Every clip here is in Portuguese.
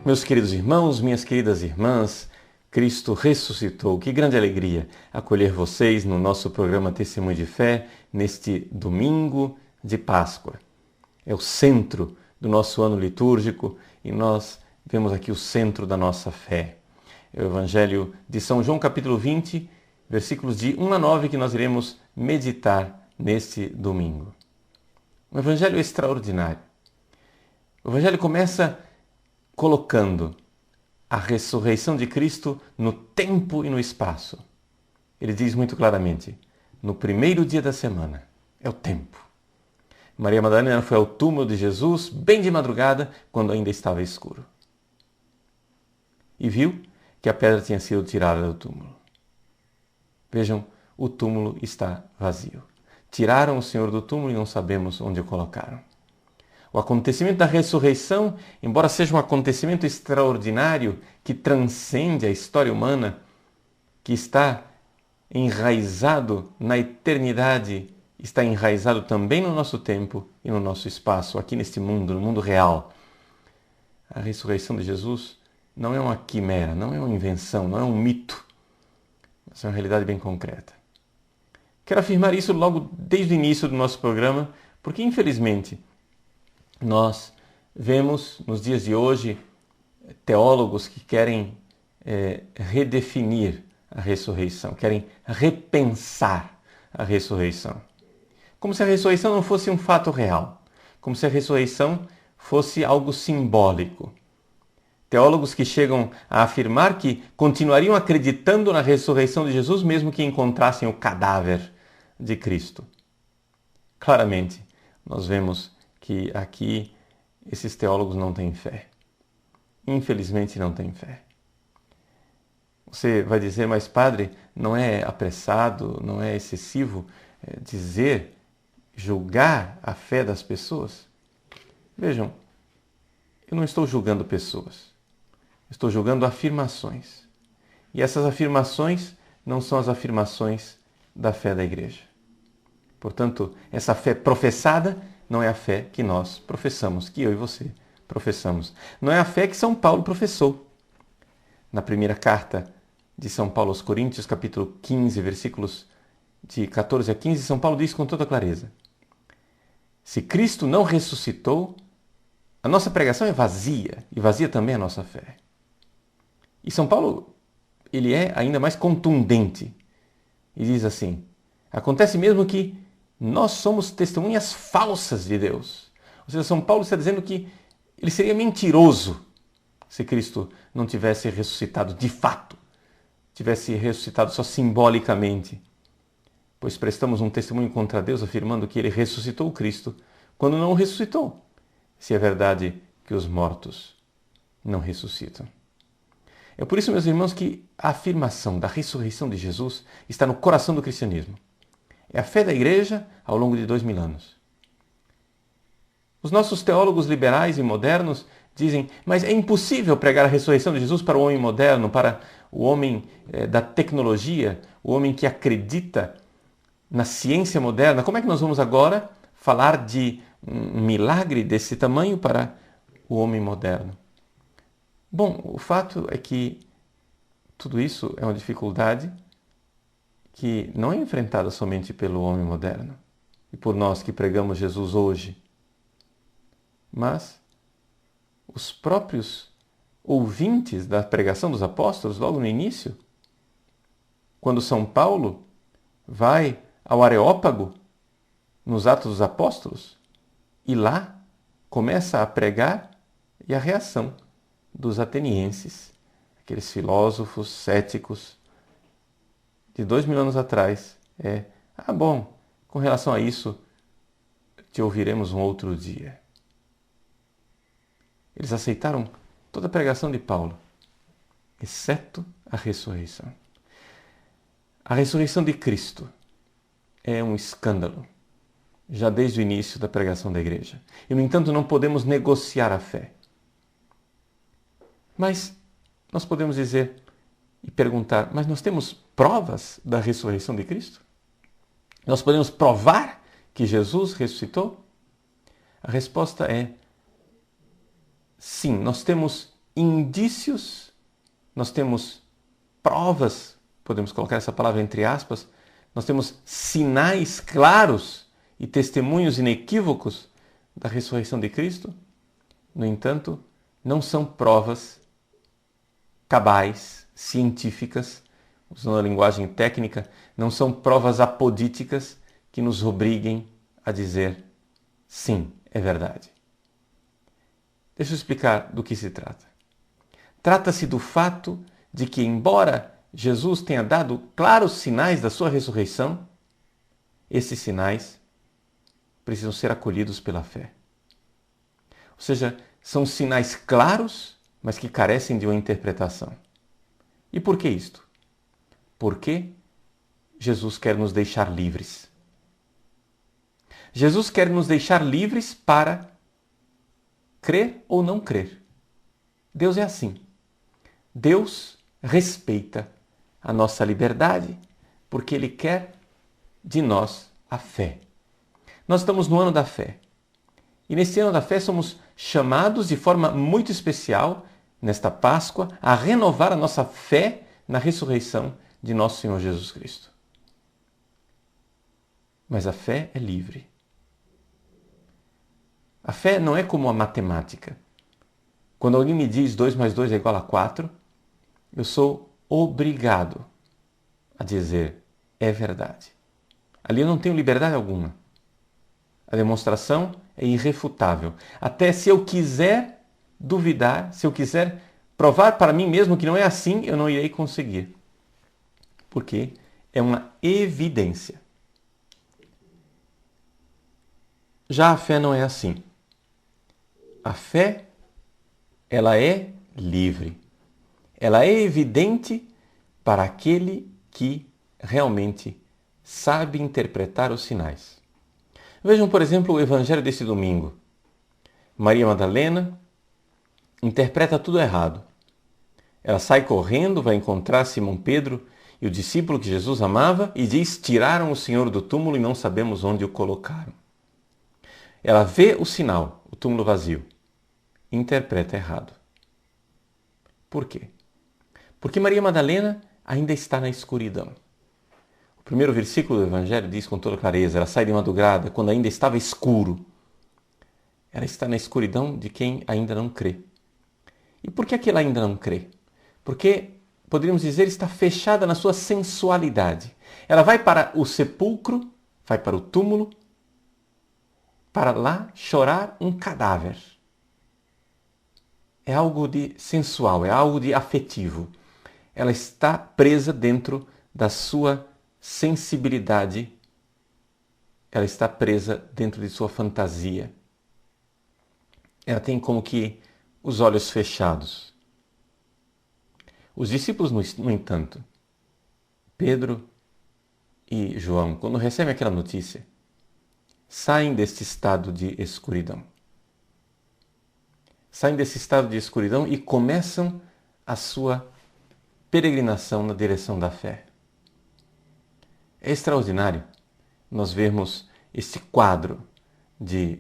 Meus queridos irmãos, minhas queridas irmãs, Cristo ressuscitou. Que grande alegria acolher vocês no nosso programa Testemunho de Fé neste domingo de Páscoa. É o centro do nosso ano litúrgico e nós vemos aqui o centro da nossa fé. É o Evangelho de São João, capítulo 20, versículos de 1 a 9, que nós iremos meditar neste domingo. Um Evangelho extraordinário. O Evangelho começa colocando a ressurreição de Cristo no tempo e no espaço. Ele diz muito claramente, no primeiro dia da semana, é o tempo. Maria Madalena foi ao túmulo de Jesus bem de madrugada, quando ainda estava escuro. E viu que a pedra tinha sido tirada do túmulo. Vejam, o túmulo está vazio. Tiraram o Senhor do túmulo e não sabemos onde o colocaram. O acontecimento da ressurreição, embora seja um acontecimento extraordinário que transcende a história humana, que está enraizado na eternidade, está enraizado também no nosso tempo e no nosso espaço, aqui neste mundo, no mundo real. A ressurreição de Jesus não é uma quimera, não é uma invenção, não é um mito, mas é uma realidade bem concreta. Quero afirmar isso logo desde o início do nosso programa, porque infelizmente nós vemos nos dias de hoje teólogos que querem redefinir a ressurreição, querem repensar a ressurreição. Como se a ressurreição não fosse um fato real, como se a ressurreição fosse algo simbólico. Teólogos que chegam a afirmar que continuariam acreditando na ressurreição de Jesus mesmo que encontrassem o cadáver de Cristo. Claramente, nós vemos que aqui esses teólogos não têm fé. Infelizmente não têm fé. Você vai dizer, mas padre, não é apressado, não é excessivo julgar a fé das pessoas? Vejam, eu não estou julgando pessoas. Estou julgando afirmações. E essas afirmações não são as afirmações da fé da Igreja. Portanto, essa fé professada não é a fé que nós professamos, que eu e você professamos. Não é a fé que São Paulo professou. Na primeira carta de São Paulo aos Coríntios, capítulo 15, versículos de 14 a 15, São Paulo diz com toda clareza: se Cristo não ressuscitou, a nossa pregação é vazia, e vazia também a nossa fé. E São Paulo, ele é ainda mais contundente. E diz assim, acontece mesmo que nós somos testemunhas falsas de Deus. Ou seja, São Paulo está dizendo que ele seria mentiroso se Cristo não tivesse ressuscitado de fato, tivesse ressuscitado só simbolicamente. Pois prestamos um testemunho contra Deus afirmando que ele ressuscitou o Cristo quando não o ressuscitou, se é verdade que os mortos não ressuscitam. É por isso, meus irmãos, que a afirmação da ressurreição de Jesus está no coração do cristianismo. É a fé da Igreja ao longo de 2000 anos. Os nossos teólogos liberais e modernos dizem, mas é impossível pregar a ressurreição de Jesus para o homem moderno, para o homem da tecnologia, o homem que acredita na ciência moderna. Como é que nós vamos agora falar de um milagre desse tamanho para o homem moderno? Bom, o fato é que tudo isso é uma dificuldade que não é enfrentada somente pelo homem moderno e por nós que pregamos Jesus hoje, mas os próprios ouvintes da pregação dos apóstolos logo no início, quando São Paulo vai ao Areópago nos Atos dos Apóstolos e lá começa a pregar, e a reação dos atenienses, aqueles filósofos céticos de 2000 anos atrás, bom, com relação a isso, te ouviremos um outro dia. Eles aceitaram toda a pregação de Paulo, exceto a ressurreição. A ressurreição de Cristo é um escândalo, já desde o início da pregação da Igreja. E, no entanto, não podemos negociar a fé. Mas nós podemos dizer e perguntar, mas nós temos provas da ressurreição de Cristo? Nós podemos provar que Jesus ressuscitou? A resposta é sim, nós temos indícios, nós temos provas, podemos colocar essa palavra entre aspas, nós temos sinais claros e testemunhos inequívocos da ressurreição de Cristo. No entanto, não são provas cabais, científicas, usando a linguagem técnica, não são provas apodíticas que nos obriguem a dizer sim, é verdade. Deixa eu explicar do que se trata. Trata-se do fato de que, embora Jesus tenha dado claros sinais da sua ressurreição, esses sinais precisam ser acolhidos pela fé. Ou seja, são sinais claros, mas que carecem de uma interpretação. E por que isto? Porque Jesus quer nos deixar livres. Jesus quer nos deixar livres para crer ou não crer. Deus é assim. Deus respeita a nossa liberdade porque Ele quer de nós a fé. Nós estamos no ano da fé. E nesse ano da fé somos chamados de forma muito especial, nesta Páscoa, a renovar a nossa fé na ressurreição de nosso Senhor Jesus Cristo. Mas a fé é livre. A fé não é como a matemática. Quando alguém me diz 2 mais 2 é igual a 4, eu sou obrigado a dizer é verdade. Ali eu não tenho liberdade alguma. A demonstração é irrefutável. Até se eu quiser duvidar, se eu quiser provar para mim mesmo que não é assim, eu não irei conseguir. Porque é uma evidência. Já a fé não é assim. A fé, ela é livre. Ela é evidente para aquele que realmente sabe interpretar os sinais. Vejam, por exemplo, o evangelho desse domingo. Maria Madalena interpreta tudo errado. Ela sai correndo, vai encontrar Simão Pedro e o discípulo que Jesus amava e diz: tiraram o Senhor do túmulo e não sabemos onde o colocaram. Ela vê o sinal, o túmulo vazio, e interpreta errado. Por quê? Porque Maria Madalena ainda está na escuridão. O primeiro versículo do Evangelho diz com toda clareza: ela sai de madrugada quando ainda estava escuro. Ela está na escuridão de quem ainda não crê. E por que é que ela ainda não crê? Porque, poderíamos dizer, está fechada na sua sensualidade. Ela vai para o sepulcro, vai para o túmulo, para lá chorar um cadáver. É algo de sensual, é algo de afetivo. Ela está presa dentro da sua sensibilidade, ela está presa dentro de sua fantasia. Ela tem como que os olhos fechados. Os discípulos, no entanto, Pedro e João, quando recebem aquela notícia, saem deste estado de escuridão. Saem desse estado de escuridão e começam a sua peregrinação na direção da fé. É extraordinário nós vermos esse quadro de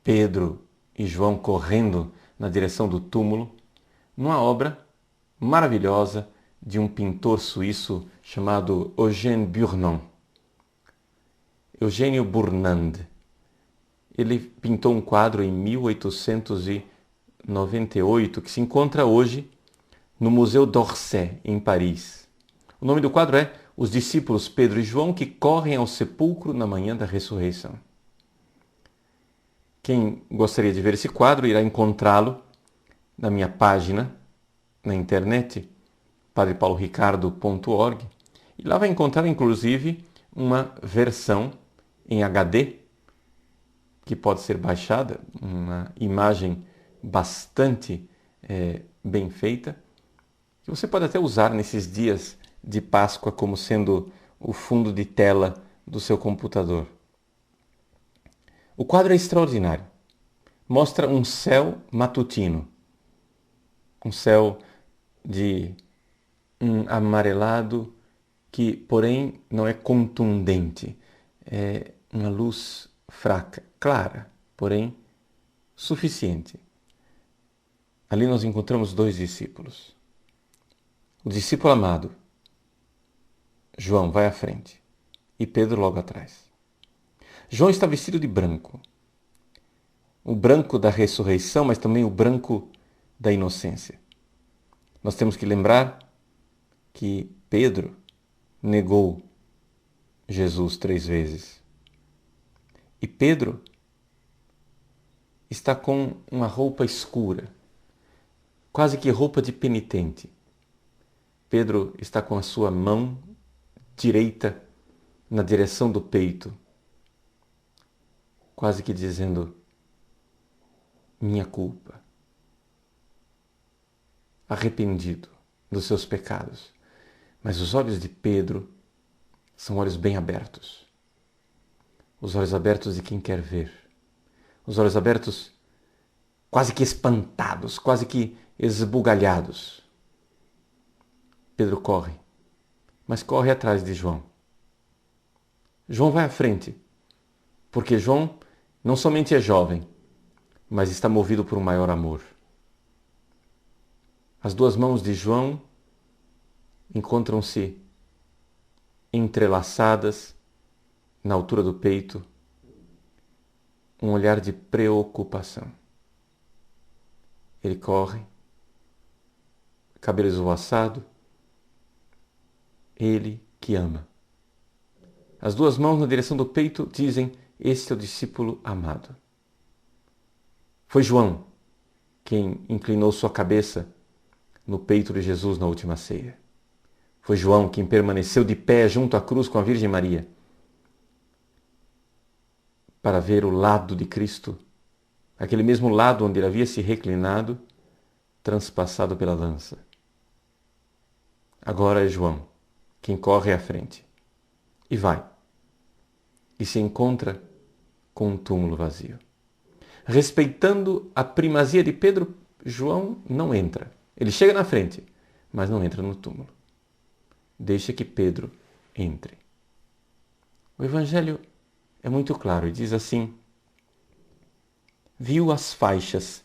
Pedro e João correndo na direção do túmulo, numa obra maravilhosa de um pintor suíço chamado Eugène Burnand. Eugênio Burnand. Ele pintou um quadro em 1898 que se encontra hoje no Museu d'Orsay, em Paris. O nome do quadro é Os discípulos Pedro e João que correm ao sepulcro na manhã da ressurreição. Quem gostaria de ver esse quadro irá encontrá-lo na minha página na internet, padrepauloricardo.org, e lá vai encontrar inclusive uma versão em HD que pode ser baixada, uma imagem bastante bem feita, que você pode até usar nesses dias de Páscoa como sendo o fundo de tela do seu computador. O quadro é extraordinário. Mostra um céu matutino, um céu de um amarelado que, porém, não é contundente. É uma luz fraca, clara, porém suficiente. ali nós encontramos dois discípulos. O discípulo amado, João, vai à frente e Pedro logo atrás. João está vestido de branco. O branco da ressurreição, mas também o branco da inocência. Nós temos que lembrar que Pedro negou Jesus 3 vezes. E Pedro está com uma roupa escura, quase que roupa de penitente. Pedro está com a sua mão direita na direção do peito, quase que dizendo: minha culpa. Arrependido dos seus pecados. Mas os olhos de Pedro são olhos bem abertos. Os olhos abertos de quem quer ver. Os olhos abertos quase que espantados, quase que esbugalhados. Pedro corre, mas corre atrás de João. João vai à frente, porque João não somente é jovem, mas está movido por um maior amor. As duas mãos de João encontram-se entrelaçadas na altura do peito, um olhar de preocupação. Ele corre, cabelo esvoaçado, ele que ama. As duas mãos na direção do peito dizem: este é o discípulo amado. Foi João quem inclinou sua cabeça no peito de Jesus na última ceia. Foi João quem permaneceu de pé junto à cruz com a Virgem Maria para ver o lado de Cristo, aquele mesmo lado onde ele havia se reclinado, transpassado pela lança. Agora é João quem corre à frente e vai e se encontra com um túmulo vazio. Respeitando a primazia de Pedro, João não entra. Ele chega na frente, mas não entra no túmulo. Deixa que Pedro entre. O Evangelho é muito claro e diz assim: viu as faixas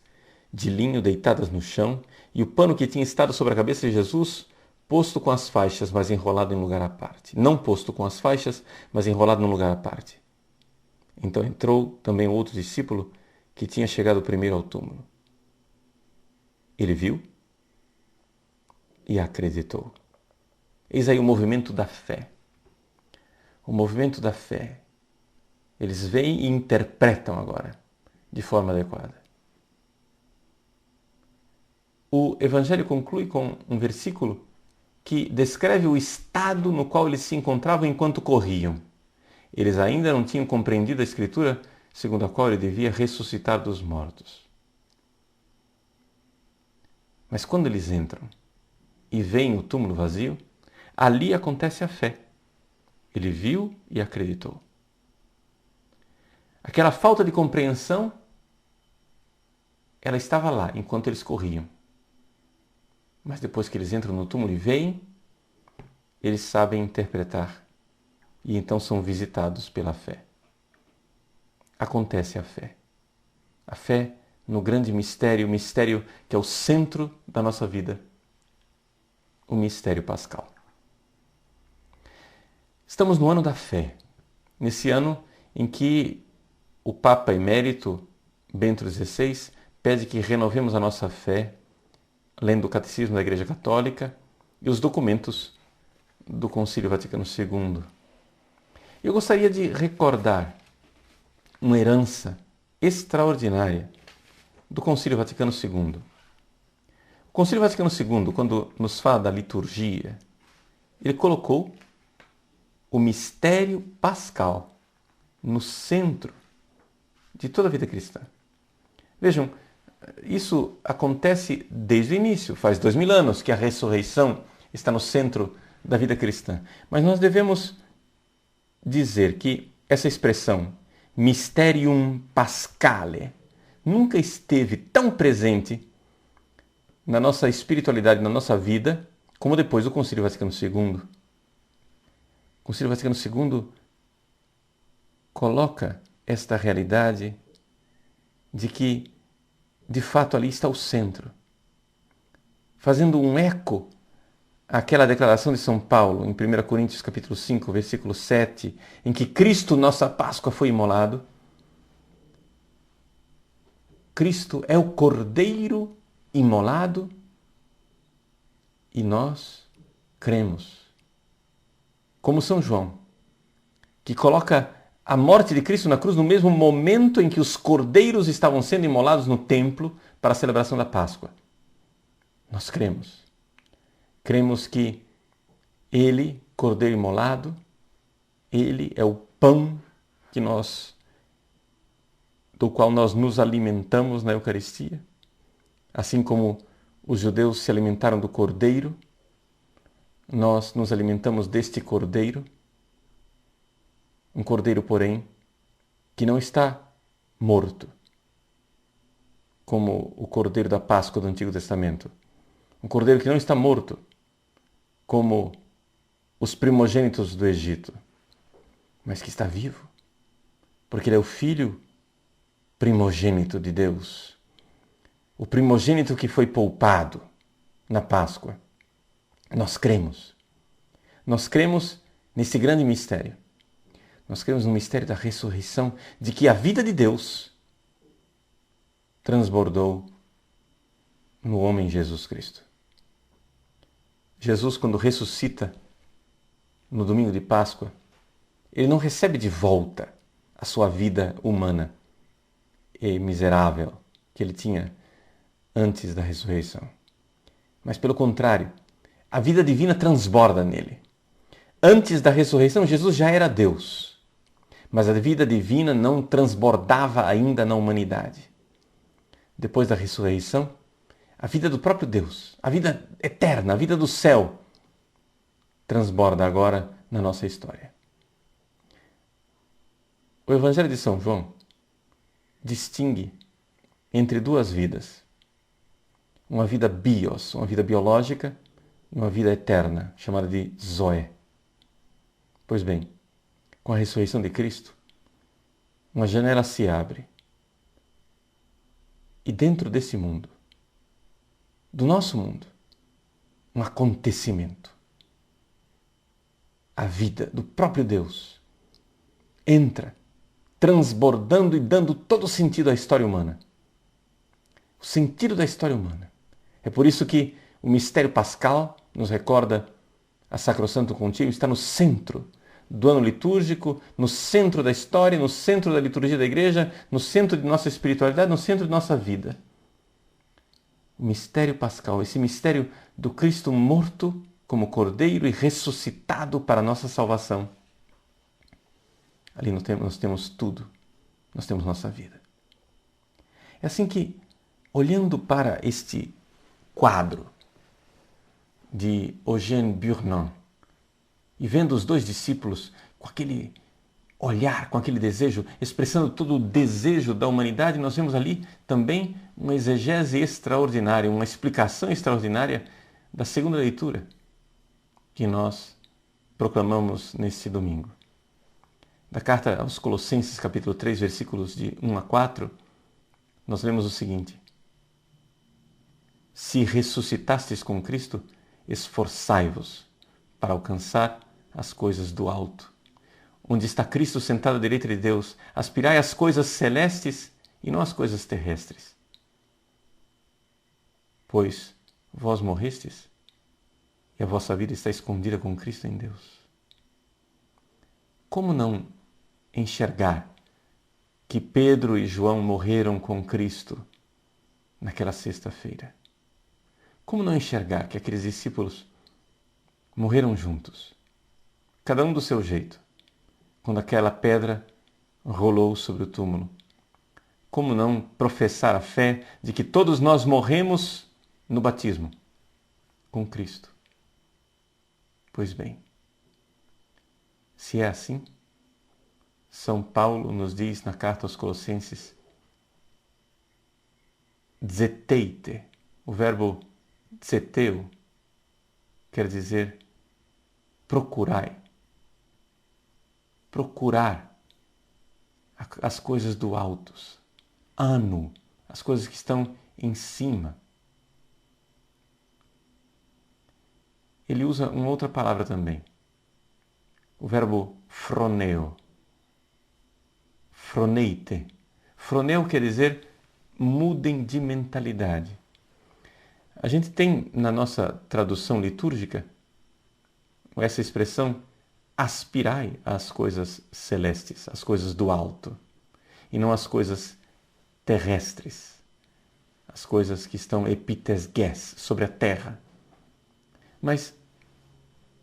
de linho deitadas no chão e o pano que tinha estado sobre a cabeça de Jesus posto com as faixas, mas enrolado em lugar à parte. Não posto com as faixas, mas enrolado num lugar à parte. Então entrou também outro discípulo que tinha chegado primeiro ao túmulo. Ele viu e acreditou. Eis aí o movimento da fé. O movimento da fé. Eles veem e interpretam agora de forma adequada. O Evangelho conclui com um versículo que descreve o estado no qual eles se encontravam enquanto corriam. Eles ainda não tinham compreendido a Escritura segundo a qual ele devia ressuscitar dos mortos. Mas quando eles entram e veem o túmulo vazio, ali acontece a fé. Ele viu e acreditou. Aquela falta de compreensão, ela estava lá enquanto eles corriam. Mas depois que eles entram no túmulo e veem, eles sabem interpretar e então são visitados pela fé. Acontece a fé. A fé no grande mistério, o mistério que é o centro da nossa vida, o mistério pascal. Estamos no ano da fé, nesse ano em que o Papa Emérito Bento XVI pede que renovemos a nossa fé lendo o Catecismo da Igreja Católica e os documentos do Concílio Vaticano II. Eu gostaria de recordar uma herança extraordinária do Concílio Vaticano II. O Concílio Vaticano II, quando nos fala da liturgia, ele colocou o mistério pascal no centro de toda a vida cristã. Vejam, isso acontece desde o início, faz 2000 anos que a ressurreição está no centro da vida cristã. Mas nós devemos dizer que essa expressão, mysterium pascale, nunca esteve tão presente na nossa espiritualidade, na nossa vida, como depois do Concílio Vaticano II. O Concílio Vaticano II coloca esta realidade de que, de fato, ali está o centro. fazendo um eco àquela declaração de São Paulo, em 1 Coríntios capítulo 5, versículo 7, em que Cristo, nossa Páscoa, foi imolado. Cristo é o Cordeiro imolado e nós cremos. Como São João, que coloca a morte de Cristo na cruz no mesmo momento em que os cordeiros estavam sendo imolados no templo para a celebração da Páscoa. Nós cremos. Cremos que Ele, Cordeiro imolado, Ele é o pão do qual nós nos alimentamos na Eucaristia. Assim como os judeus se alimentaram do Cordeiro, nós nos alimentamos deste Cordeiro. Um Cordeiro, porém, que não está morto, como o Cordeiro da Páscoa do Antigo Testamento. Um Cordeiro que não está morto, como os primogênitos do Egito, mas que está vivo, porque ele é o Filho primogênito de Deus, o primogênito que foi poupado na Páscoa. Nós cremos nesse grande mistério. Nós cremos no mistério da ressurreição, de que a vida de Deus transbordou no homem Jesus Cristo. Jesus, quando ressuscita no domingo de Páscoa, ele não recebe de volta a sua vida humana e miserável que ele tinha antes da ressurreição. Mas, pelo contrário, a vida divina transborda nele. Antes da ressurreição, Jesus já era Deus, mas a vida divina não transbordava ainda na humanidade. Depois da ressurreição, a vida do próprio Deus, a vida eterna, a vida do céu, transborda agora na nossa história. O Evangelho de São João distingue entre duas vidas. Uma vida bios, uma vida biológica, e uma vida eterna, chamada de Zoé. Pois bem, com a ressurreição de Cristo, uma janela se abre. E dentro desse mundo, do nosso mundo, um acontecimento. A vida do próprio Deus entra, transbordando e dando todo sentido à história humana. O sentido da história humana. É por isso que o mistério pascal nos recorda a Sacrosanto Contínuo, está no centro do ano litúrgico, no centro da história, no centro da liturgia da Igreja, no centro de nossa espiritualidade, no centro de nossa vida. O mistério pascal, esse mistério do Cristo morto como Cordeiro e ressuscitado para a nossa salvação. Ali nós temos tudo, nós temos nossa vida. É assim que, olhando para este quadro de Eugène Burnon e vendo os dois discípulos com aquele olhar, com aquele desejo, expressando todo o desejo da humanidade, nós vemos ali também uma exegese extraordinária, uma explicação extraordinária da segunda leitura que nós proclamamos nesse domingo. Da carta aos Colossenses, capítulo 3, versículos de 1 a 4, nós lemos o seguinte: Se ressuscitastes com Cristo, esforçai-vos para alcançar as coisas do alto, onde está Cristo sentado à direita de Deus. Aspirai às coisas celestes e não às coisas terrestres. Pois vós morrestes e a vossa vida está escondida com Cristo em Deus. Como não enxergar que Pedro e João morreram com Cristo naquela sexta-feira? Como não enxergar que aqueles discípulos morreram juntos, cada um do seu jeito, quando aquela pedra rolou sobre o túmulo? Como não professar a fé de que todos nós morremos no batismo com Cristo? Pois bem, se é assim, São Paulo nos diz na carta aos Colossenses: Zeteite, o verbo zeteu, quer dizer procurai. Procurar as coisas do alto, anu, as coisas que estão em cima. ele usa uma outra palavra também. O verbo phroneo. Phroneite. Phroneo quer dizer mudem de mentalidade. A gente tem na nossa tradução litúrgica essa expressão aspirai às coisas celestes, às coisas do alto, e não às coisas terrestres, as coisas que estão epitesges, sobre a terra. Mas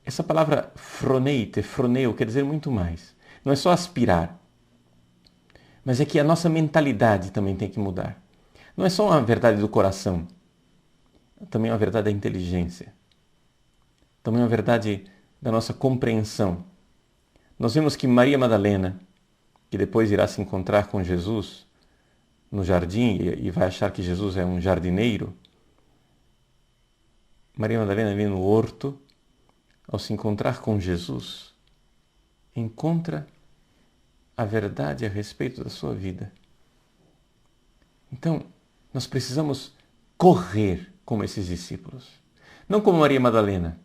essa palavra phroneite, phroneo, quer dizer muito mais. Não é só aspirar, mas é que a nossa mentalidade também tem que mudar. Não é só uma verdade do coração, também é uma verdade da inteligência, também é uma verdade da nossa compreensão. Nós vemos que Maria Madalena, que depois irá se encontrar com Jesus no jardim e vai achar que Jesus é um jardineiro, Maria Madalena ali no horto, ao se encontrar com Jesus, encontra a verdade a respeito da sua vida. Então, nós precisamos correr como esses discípulos. Não como Maria Madalena,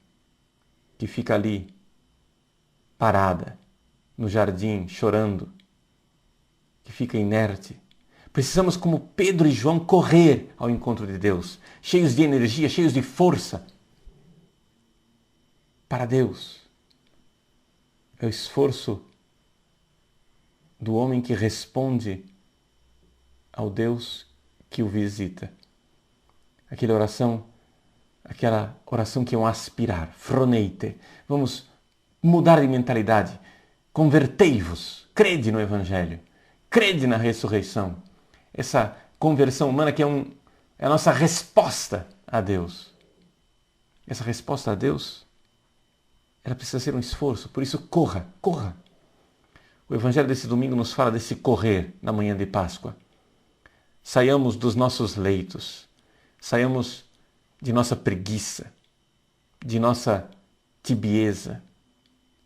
que fica ali, parada, no jardim, chorando, que fica inerte. Precisamos, como Pedro e João, correr ao encontro de Deus, cheios de energia, cheios de força, para Deus. É o esforço do homem que responde ao Deus que o visita. Aquela oração que é um aspirar, phroneite. Vamos mudar de mentalidade. Convertei-vos, crede no Evangelho, crede na ressurreição. Essa conversão humana que é a nossa resposta a Deus. Essa resposta a Deus, ela precisa ser um esforço, por isso corra. O Evangelho desse domingo nos fala desse correr na manhã de Páscoa. Saiamos dos nossos leitos, saiamos de nossa preguiça, de nossa tibieza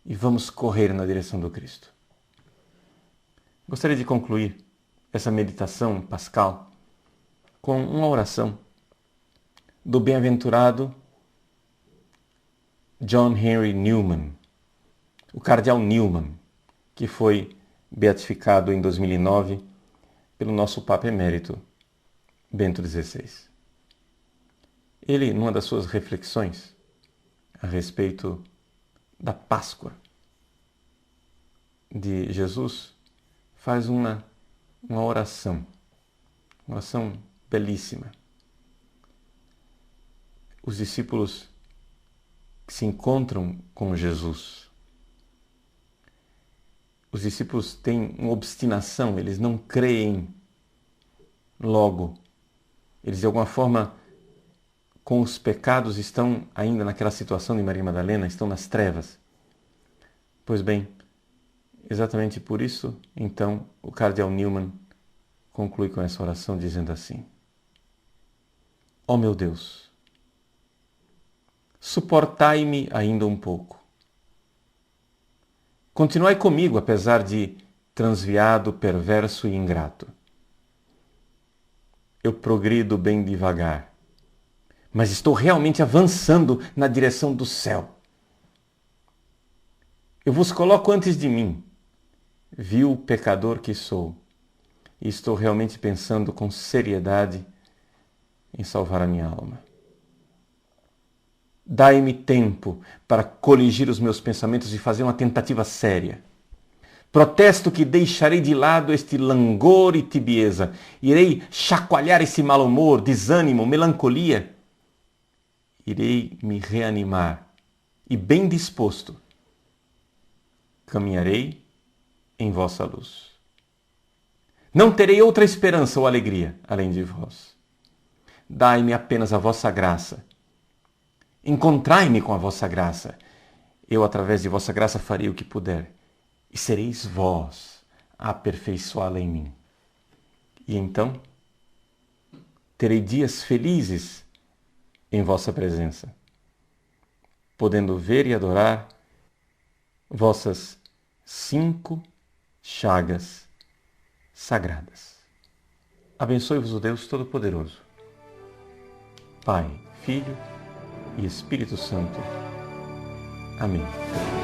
e vamos correr na direção do Cristo. Gostaria de concluir essa meditação pascal com uma oração do bem-aventurado John Henry Newman, o cardeal Newman, que foi beatificado em 2009 pelo nosso Papa Emérito, Bento XVI. Ele, numa das suas reflexões a respeito da Páscoa de Jesus, faz uma oração belíssima. Os discípulos se encontram com Jesus. Os discípulos têm uma obstinação, eles não creem logo. Eles, de alguma forma, com os pecados, estão ainda naquela situação de Maria Madalena, estão nas trevas. Pois bem, exatamente por isso, então, o cardeal Newman conclui com essa oração dizendo assim: ó meu Deus, suportai-me ainda um pouco. Continuai comigo, apesar de transviado, perverso e ingrato. Eu progrido bem devagar, mas estou realmente avançando na direção do céu. Eu vos coloco antes de mim, vil pecador que sou, e estou realmente pensando com seriedade em salvar a minha alma. Dai-me tempo para coligir os meus pensamentos e fazer uma tentativa séria. Protesto que deixarei de lado este langor e tibieza. Irei chacoalhar esse mau humor, desânimo, melancolia. Irei me reanimar e, bem disposto, caminharei em vossa luz. Não terei outra esperança ou alegria além de vós. Dai-me apenas a vossa graça. Encontrai-me com a vossa graça. Eu, através de vossa graça, farei o que puder. E sereis vós a aperfeiçoá-la em mim. E então, terei dias felizes em vossa presença, podendo ver e adorar vossas 5 chagas sagradas. Abençoe-vos o Deus Todo-Poderoso, Pai, Filho e Espírito Santo. Amém.